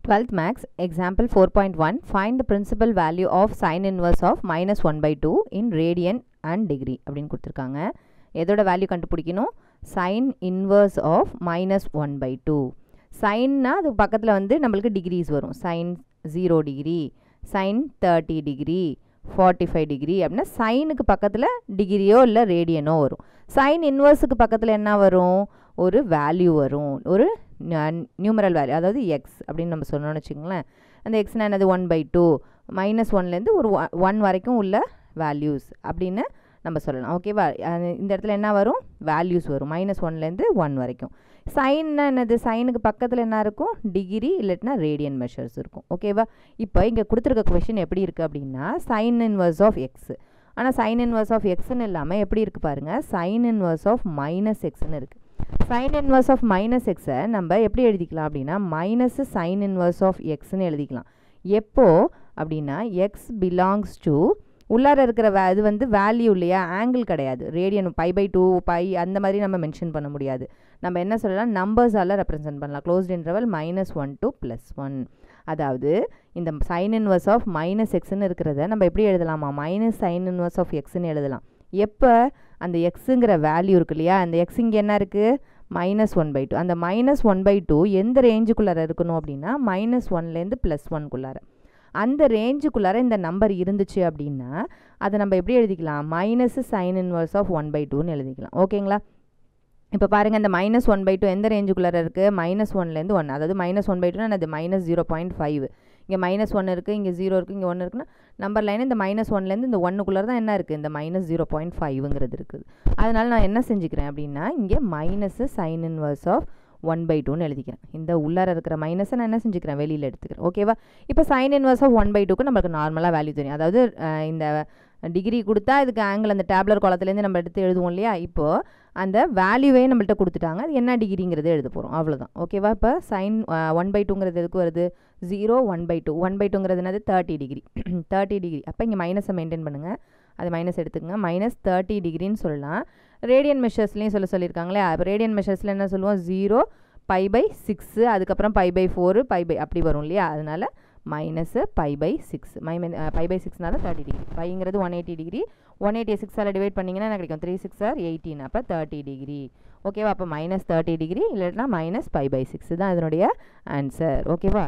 12th max example 4.1 find the principal value of sin inverse of minus 1 by 2 in radian and degree அப்படின்னு கொடுத்துருக்காங்க. எதோட value கண்டுபிடிக்கணும்? sin inverse of minus 1 by 2. சைன்னா அது பக்கத்தில் வந்து நம்மளுக்கு டிகிரிஸ் வரும். sin 0 degree, sin 30 degree, 45 degree அப்படின்னா சைனுக்கு பக்கத்தில் டிகிரியோ இல்லை ரேடியனோ வரும். சைன் இன்வர்ஸுக்கு பக்கத்தில் என்ன வரும்? ஒரு வேல்யூ வரும், ஒரு நியூமரல் வேல்யூ, அதாவது எக்ஸ் அப்படின்னு நம்ம சொன்னோன்னு வச்சுக்கோங்களேன். அந்த எக்ஸ்னா என்னது? 1/2 மைனஸ் 1லேருந்து ஒரு 1 வரைக்கும் உள்ள வேல்யூஸ் அப்படின்னு நம்ம சொல்லலாம். ஓகேவா? இந்த இடத்துல என்ன வரும்? வேல்யூஸ் வரும், மைனஸ் 1லேருந்து 1 வரைக்கும். சைன்னா என்னது? சைனுக்கு பக்கத்தில் என்ன இருக்கும்? டிகிரி இல்லாட்டினா ரேடியன் மெஷர்ஸ் இருக்கும். ஓகேவா? இப்போ இங்கே கொடுத்துருக்க கொஷின் எப்படி இருக்குது அப்படின்னா சைன் இன்வர்ஸ் ஆஃப் எக்ஸ். ஆனால் சைன் இன்வர்ஸ் ஆஃப் எக்ஸ்ன்னு இல்லாமல் எப்படி இருக்குது பாருங்கள், சைன் இன்வர்ஸ் ஆஃப் மைனஸ் எக்ஸ்ன்னு இருக்குது. சைன் இன்வர்ஸ் ஆஃப் மைனஸ் எக்ஸை நம்ம எப்படி எழுதிக்கலாம் அப்படின்னா மைனஸ் சைன் இன்வர்ஸ் ஆஃப் எக்ஸ்ன்னு எழுதிக்கலாம். எப்போ அப்படின்னா எக்ஸ் பிலாங்ஸ் டு உள்ளார இருக்கிற இது வந்து வேல்யூ இல்லையா, ஆங்கிள் கிடையாது. ரேடியன் π/2 π அந்த மாதிரி நம்ம மென்ஷன் பண்ண முடியாது. நம்ம என்ன சொல்லலாம்? நம்பர்ஸால் ரெப்ரசென்ட் பண்ணலாம். Closed interval -1 to +1. அதாவது இந்த சைன் இன்வர்ஸ் ஆஃப் மைனஸ் எக்ஸ்ன்னு இருக்கிறத நம்ம எப்படி எழுதலாமா? மைனஸ் சைன் இன்வர்ஸ் ஆஃப் எக்ஸ்ன்னு எழுதலாம். எப்போ? அந்த எக்ஸுங்கிற வேல்யூ இருக்கு இல்லையா, அந்த எக்ஸ் இங்கே என்ன இருக்குது? -1/2. அந்த -1/2 எந்த ரேஞ்சுக்குள்ளார இருக்கணும் அப்படின்னா -1லேருந்து +1குள்ளார. அந்த ரேஞ்சுக்குள்ளார இந்த நம்பர் இருந்துச்சு அப்படின்னா அதை நம்ம எப்படி எழுதிக்கலாம்? மைனஸ் சைன் இன்வர்ஸ் ஆஃப் 1/2ன்னு எழுதிக்கலாம். ஓகேங்களா? இப்போ பாருங்கள், இந்த -1/2 எந்த ரேஞ்சுக்குள்ளார இருக்குது? -1லேருந்து 1. அதாவது -1/2னா அது -0.5. இங்கே -1 இருக்குது, இங்கே 0 இருக்குது, இங்கே 1 இருக்குன்னா நம்பர் லைன் இந்த -1லேருந்து இந்த 1க்குள்ளார தான் என்ன இருக்குது? இந்த -0.5ங்கிறது இருக்குது. அதனால் நான் என்ன செஞ்சுக்கிறேன் அப்படின்னா இங்கே மைனஸ் சைன் இன்வர்ஸ் ஆஃப் 1/2ன்னு எழுதிக்கிறேன். இந்த உள்ளார இருக்கிற மைனஸை நான் என்ன செஞ்சுக்கிறேன்? வெளியில் எடுத்துக்கிறேன். ஓகேவா? இப்போ சைன் இன்வர்ஸ் ஆஃப் 1/2க்கு நம்மளுக்கு நார்மலாக வேல்யூ தெரியும். அதாவது இந்த டிகிரி கொடுத்தா இதுக்கு ஆங்கிள் அந்த டேப்லர் காலத்துலேருந்து நம்ம எடுத்து எழுதுவோம் இல்லையா, இப்போது அந்த வேல்யூவே நம்மள்கிட்ட கொடுத்துட்டாங்க, அது என்ன டிகிரிங்கிறத எழுத போகிறோம், அவ்வளோதான். ஓகேவா? இப்போ சைன் 1/2ங்கிறது எதுக்கு வருது? 0 1/2. 1/2ங்கிறது என்னது? 30 டிகிரி. 30 டிகிரி. அப்போ இங்கே மைனஸை மெயின்டைன் பண்ணுங்கள், அது மைனஸ் எடுத்துக்கங்க. -30 டிகிரின்னு சொல்லலாம். ரேடியன் மெஷர்ஸ்லேயும் சொல்லியிருக்காங்களே, அப்போ ரேடியன் மெஷர்ஸில் என்ன சொல்லுவோம்? 0 π/6, அதுக்கப்புறம் π/4 அப்படி வரும் இல்லையா, அதனால் -π/6. π/6னால 30 டிகிரி. பைங்கிறது 180 டிகிரி. 180 6ஆல் டிவைட் பண்ணிங்கன்னா என்ன கிடைக்கும்? 3 6 are 18. அப்போ 30 டிகிரி. ஓகேவா? அப்போ -30 டிகிரி இல்லைன்னா -π/6 தான் இதனுடைய ஆன்சர். ஓகேவா?